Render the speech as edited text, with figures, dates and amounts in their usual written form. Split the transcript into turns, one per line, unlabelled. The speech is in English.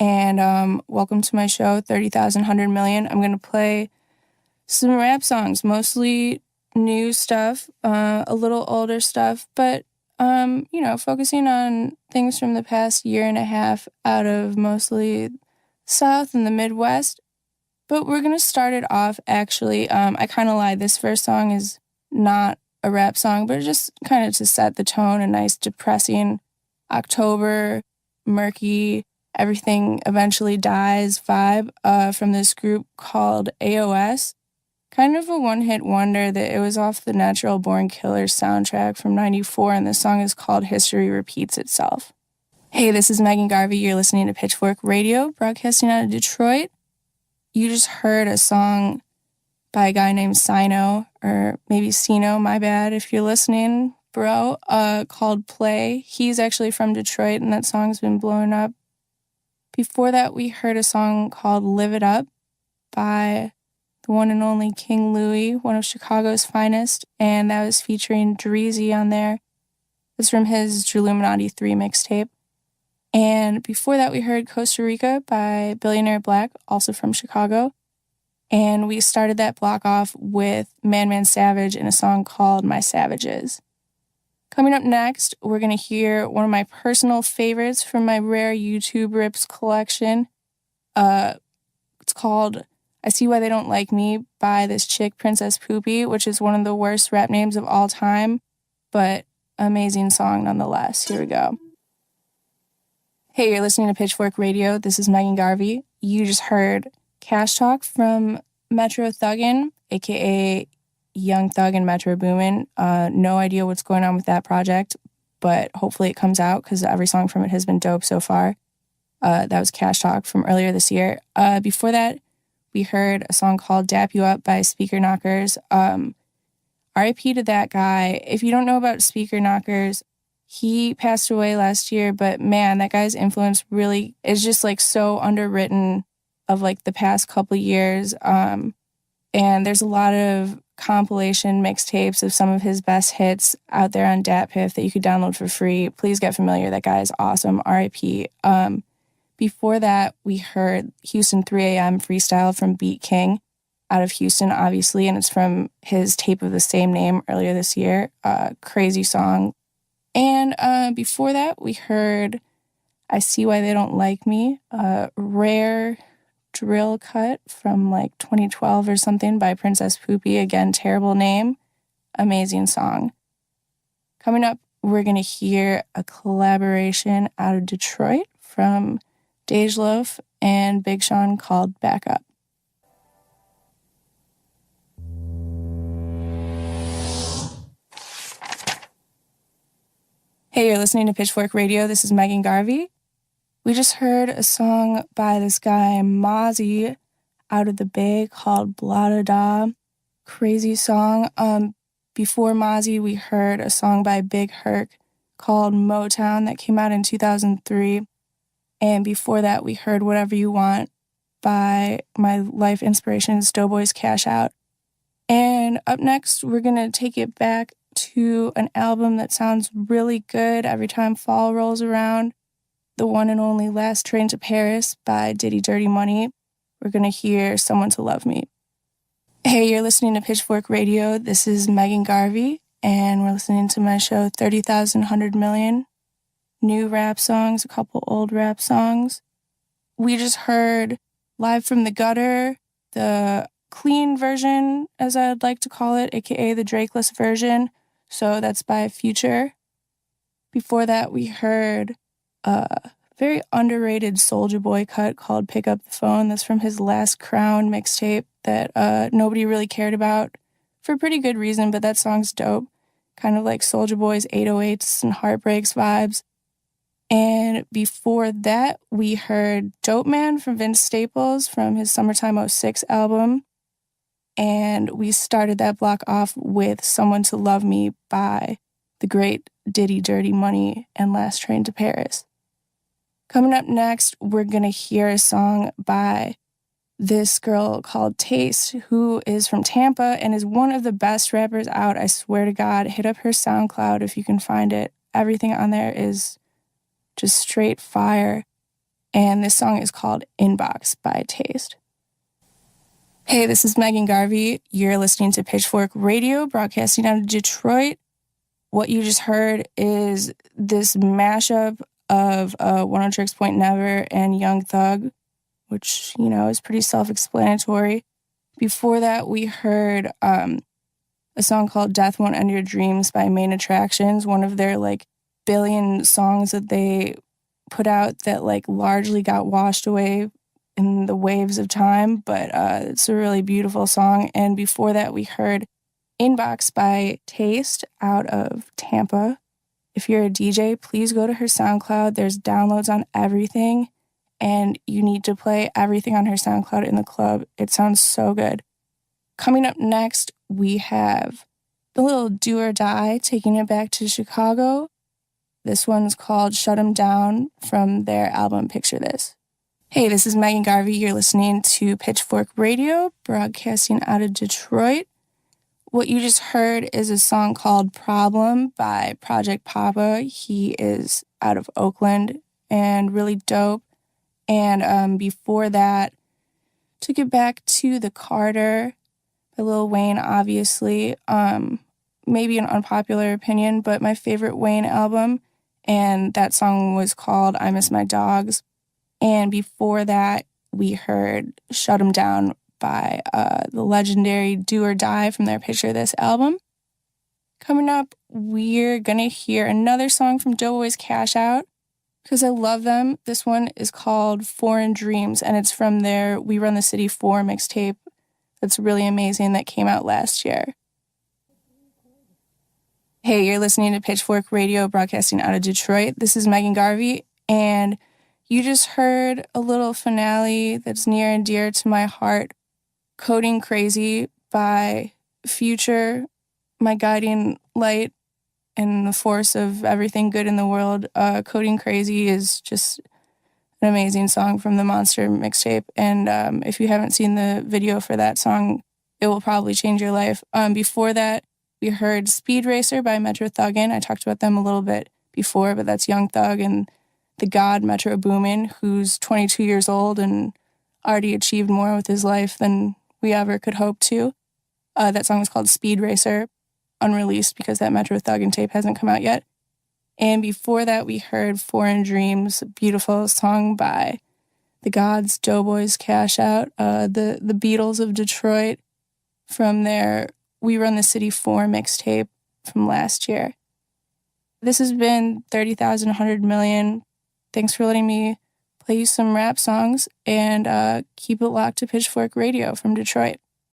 and welcome to my show, 30,000 100 million. I'm going to play some rap songs, mostly new stuff, a little older stuff, but, focusing on things from the past year and a half out of mostly South and the Midwest. But we're going to start it off, actually. I kind of lied. This first song is not a rap song, but just kind of to set the tone, a nice depressing October, murky, everything eventually dies vibe from this group called AOS. Kind of a one-hit wonder that it was off the Natural Born Killers soundtrack from '94, and the song is called History Repeats Itself. Hey, this is Meaghan Garvey. You're listening to Pitchfork Radio, broadcasting out of Detroit. You just heard a song by a guy named Sino, or maybe Sino, my bad if you're listening, bro, called Play. He's actually from Detroit, and that song's been blowing up. Before that, we heard a song called Live It Up by the one and only King Louie, one of Chicago's finest, and that was featuring Dreezy on there. It's from his Illuminati 3 mixtape. And before that, we heard Costa Rica by Billionaire Black, also from Chicago. And we started that block off with Man Savage in a song called My Savages. Coming up next, we're going to hear one of my personal favorites from my rare YouTube rips collection. It's called I See Why They Don't Like Me by this chick, Princess Poopy, which is one of the worst rap names of all time, but amazing song nonetheless. Here we go. Hey, you're listening to Pitchfork Radio. This is Meaghan Garvey. You just heard Cash Talk from Metro Thuggin, a.k.a. Young Thug and Metro Boomin. No idea what's going on with that project, but hopefully it comes out because every song from it has been dope so far. That was Cash Talk from earlier this year. Before that, we heard a song called Dap You Up by Speaker Knockers. R.I.P. to that guy. If you don't know about Speaker Knockers, he passed away last year, but man, that guy's influence really is just like so underwritten of like the past couple years. And there's a lot of compilation mixtapes of some of his best hits out there on DatPiff that you could download for free. Please get familiar. That guy is awesome. R.I.P. Before that, we heard Houston 3 a.m. freestyle from Beat King out of Houston, obviously, and it's from his tape of the same name earlier this year. Crazy song. And before that, we heard I See Why They Don't Like Me, a rare drill cut from like 2012 or something by Princess Poopy. Again, terrible name, amazing song. Coming up, we're going to hear a collaboration out of Detroit from Dej Loaf and Big Sean called Back Up. Hey, you're listening to Pitchfork Radio. This is Meaghan Garvey. We just heard a song by this guy, Mozzie, out of the Bay called Blah Da Da. Crazy song. Before Mozzie, we heard a song by Big Herc called Motown that came out in 2003. And before that, we heard Whatever You Want by my life inspirations, Doughboys Cash Out. And up next, we're going to take it back to an album that sounds really good every time fall rolls around. The one and only Last Train to Paris by Diddy Dirty Money. We're going to hear Someone to Love Me. Hey, you're listening to Pitchfork Radio. This is Meaghan Garvey, and we're listening to my show 30,000 100 million. New rap songs, a couple old rap songs. We just heard Live from the Gutter, the clean version, as I'd like to call it, aka the Drakeless version. So that's by Future. Before that, we heard a very underrated Soulja Boy cut called Pick Up the Phone. That's from his Last Crown mixtape that nobody really cared about for a pretty good reason, but that song's dope. Kind of like Soulja Boy's 808s and Heartbreaks vibes. And before that, we heard Dope Man from Vince Staples from his Summertime '06 album. And we started that block off with Someone to Love Me by the great Diddy Dirty Money and Last Train to Paris. Coming up next, we're going to hear a song by this girl called Taste, who is from Tampa and is one of the best rappers out. I swear to God, hit up her SoundCloud if you can find it. Everything on there is just straight fire. and this song is called Inbox by Taste. Hey, this is Meaghan Garvey. You're listening to Pitchfork Radio, broadcasting out of Detroit. What you just heard is this mashup of One oh Tricks Point Never and Young Thug, which, is pretty self-explanatory. Before that, we heard a song called Death Won't End Your Dreams by Main Attractions, one of their, billion songs that they put out that, largely got washed away in the waves of time, but it's a really beautiful song. And before that, we heard Inbox by Taste out of Tampa. If you're a DJ, please go to her SoundCloud. There's downloads on everything, and you need to play everything on her SoundCloud in the club. It sounds so good. Coming up next, we have the little Do or Die, taking it back to Chicago. This one's called Shut 'Em Down from their album Picture This. Hey, this is Meaghan Garvey. You're listening to Pitchfork Radio, broadcasting out of Detroit. What you just heard is a song called Problem by Project Papa. He is out of Oakland and really dope. And before that, took it back to The Carter by Lil Wayne, obviously. Maybe an unpopular opinion, but my favorite Wayne album. And that song was called I Miss My Dogs. And before that, we heard Shut 'Em Down by the legendary Do or Die from their Picture This album. Coming up, we're going to hear another song from Doughboys Cash Out because I love them. This one is called Foreign Dreams, and it's from their We Run the City 4 mixtape that's really amazing that came out last year. Hey, you're listening to Pitchfork Radio, broadcasting out of Detroit. This is Meaghan Garvey, and you just heard a little finale that's near and dear to my heart, Coding Crazy by Future, my guiding light and the force of everything good in the world. Coding Crazy is just an amazing song from the Monster mixtape, and if you haven't seen the video for that song, it will probably change your life. Before that, we heard Speed Racer by Metro Thuggin. I talked about them a little bit before, but that's Young Thug and the god Metro Boomin, who's 22 years old and already achieved more with his life than we ever could hope to. That song was called Speed Racer, unreleased because that Metro Thuggin tape hasn't come out yet. And before that, we heard Foreign Dreams, a beautiful song by the gods, Doughboys Cash Out, the Beatles of Detroit, from their We Run the City 4 mixtape from last year. This has been 30,100 million. Thanks for letting me play you some rap songs, and keep it locked to Pitchfork Radio from Detroit.